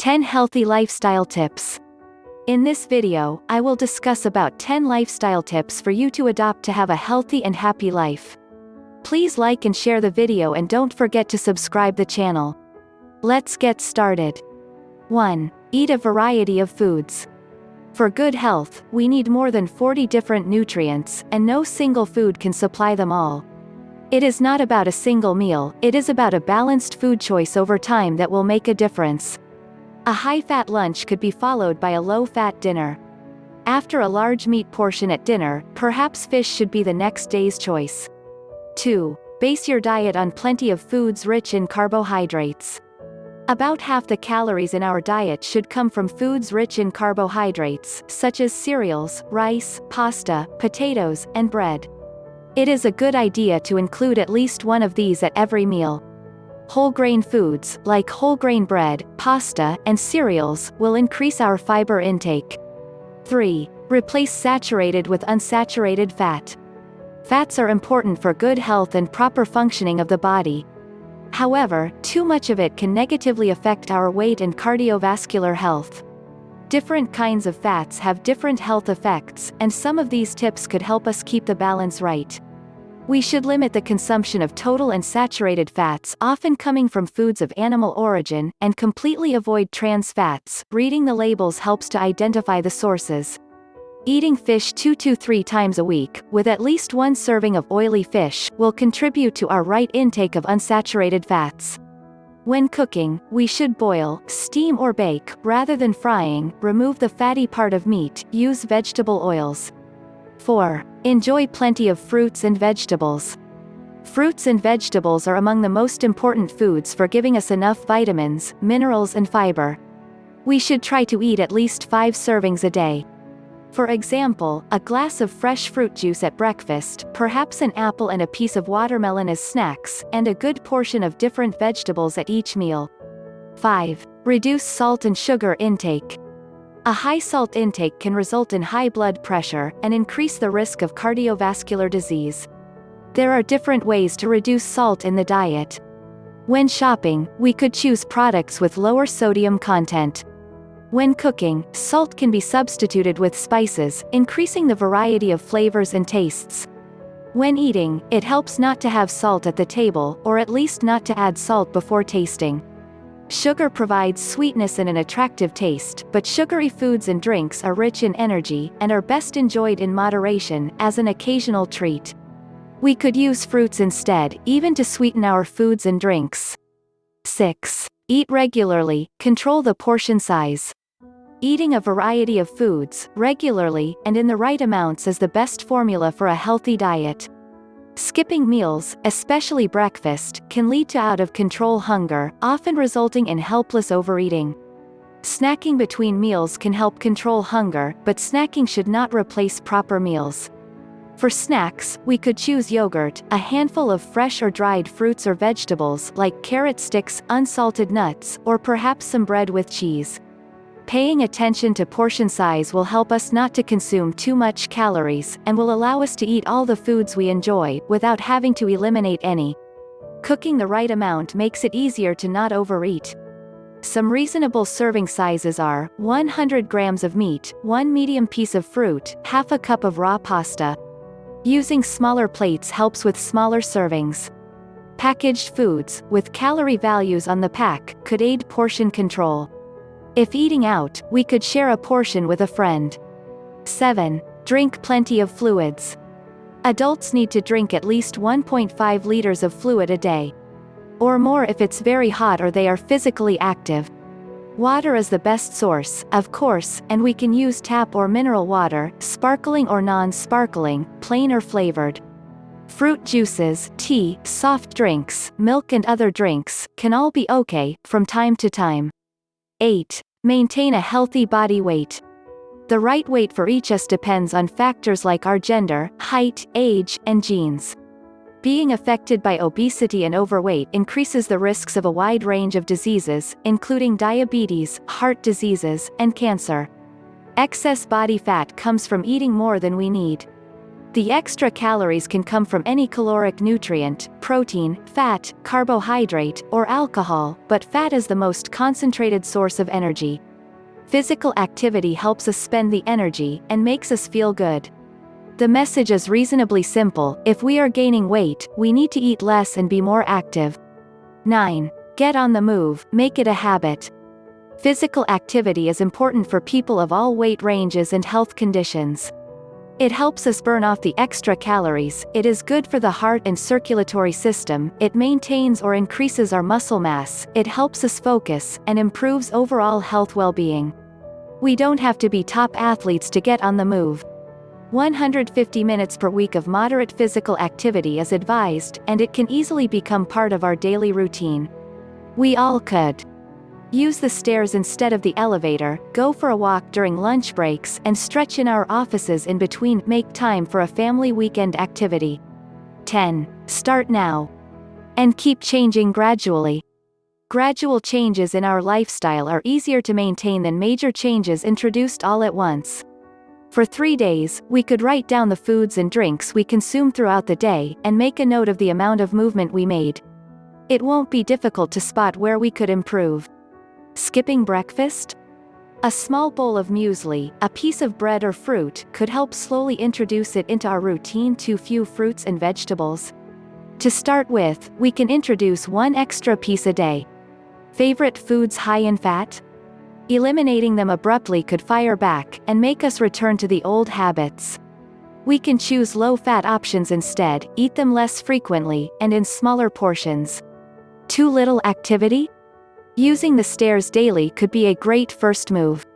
10 Healthy Lifestyle Tips. In this video, I will discuss about 10 lifestyle tips for you to adopt to have a healthy and happy life. Please like and share the video and don't forget to subscribe the channel. Let's get started. 1. Eat a variety of foods. For good health, we need more than 40 different nutrients, and no single food can supply them all. It is not about a single meal, it is about a balanced food choice over time that will make a difference. A high-fat lunch could be followed by a low-fat dinner. After a large meat portion at dinner, perhaps fish should be the next day's choice. 2. Base your diet on plenty of foods rich in carbohydrates. About half the calories in our diet should come from foods rich in carbohydrates, such as cereals, rice, pasta, potatoes, and bread. It is a good idea to include at least one of these at every meal. Whole grain foods, like whole grain bread, pasta, and cereals, will increase our fiber intake. 3. Replace saturated with unsaturated fat. Fats are important for good health and proper functioning of the body. However, too much of it can negatively affect our weight and cardiovascular health. Different kinds of fats have different health effects, and some of these tips could help us keep the balance right. We should limit the consumption of total and saturated fats, often coming from foods of animal origin, and completely avoid trans fats. Reading the labels helps to identify the sources. Eating fish 2 to 3 times a week, with at least one serving of oily fish, will contribute to our right intake of unsaturated fats. When cooking, we should boil, steam or bake, rather than frying. Remove the fatty part of meat, use vegetable oils. 4. Enjoy plenty of fruits and vegetables. Fruits and vegetables are among the most important foods for giving us enough vitamins, minerals and fiber. We should try to eat at least 5 servings a day. For example, a glass of fresh fruit juice at breakfast, perhaps an apple and a piece of watermelon as snacks, and a good portion of different vegetables at each meal. 5. Reduce salt and sugar intake. A high salt intake can result in high blood pressure, and increase the risk of cardiovascular disease. There are different ways to reduce salt in the diet. When shopping, we could choose products with lower sodium content. When cooking, salt can be substituted with spices, increasing the variety of flavors and tastes. When eating, it helps not to have salt at the table, or at least not to add salt before tasting. Sugar provides sweetness and an attractive taste, but sugary foods and drinks are rich in energy, and are best enjoyed in moderation, as an occasional treat. We could use fruits instead, even to sweeten our foods and drinks. 6. Eat regularly, control the portion size. Eating a variety of foods, regularly, and in the right amounts is the best formula for a healthy diet. Skipping meals, especially breakfast, can lead to out-of-control hunger, often resulting in helpless overeating. Snacking between meals can help control hunger, but snacking should not replace proper meals. For snacks, we could choose yogurt, a handful of fresh or dried fruits or vegetables like carrot sticks, unsalted nuts, or perhaps some bread with cheese. Paying attention to portion size will help us not to consume too much calories, and will allow us to eat all the foods we enjoy, without having to eliminate any. Cooking the right amount makes it easier to not overeat. Some reasonable serving sizes are 100 grams of meat, 1 medium piece of fruit, half a cup of raw pasta. Using smaller plates helps with smaller servings. Packaged foods, with calorie values on the pack, could aid portion control. If eating out, we could share a portion with a friend. 7. Drink plenty of fluids. Adults need to drink at least 1.5 liters of fluid a day. Or more if it's very hot or they are physically active. Water is the best source, of course, and we can use tap or mineral water, sparkling or non-sparkling, plain or flavored. Fruit juices, tea, soft drinks, milk and other drinks, can all be okay, from time to time. 8. Maintain a healthy body weight. The right weight for each us depends on factors like our gender, height, age, and genes. Being affected by obesity and overweight increases the risks of a wide range of diseases, including diabetes, heart diseases, and cancer. Excess body fat comes from eating more than we need. The extra calories can come from any caloric nutrient, protein, fat, carbohydrate, or alcohol, but fat is the most concentrated source of energy. Physical activity helps us spend the energy and makes us feel good. The message is reasonably simple: if we are gaining weight, we need to eat less and be more active. 9. Get on the move, make it a habit. Physical activity is important for people of all weight ranges and health conditions. It helps us burn off the extra calories, it is good for the heart and circulatory system, it maintains or increases our muscle mass, it helps us focus, and improves overall health well-being. We don't have to be top athletes to get on the move. 150 minutes per week of moderate physical activity is advised, and it can easily become part of our daily routine. We all could. Use the stairs instead of the elevator, go for a walk during lunch breaks, and stretch in our offices in between. Make time for a family weekend activity. 10. Start now. And keep changing gradually. Gradual changes in our lifestyle are easier to maintain than major changes introduced all at once. For 3 days, we could write down the foods and drinks we consume throughout the day, and make a note of the amount of movement we made. It won't be difficult to spot where we could improve. Skipping breakfast? A small bowl of muesli, a piece of bread or fruit, could help slowly introduce it into our routine. Too few fruits and vegetables? To start with, we can introduce one extra piece a day. Favorite foods high in fat? Eliminating them abruptly could fire back, and make us return to the old habits. We can choose low-fat options instead, eat them less frequently, and in smaller portions. Too little activity? Using the stairs daily could be a great first move.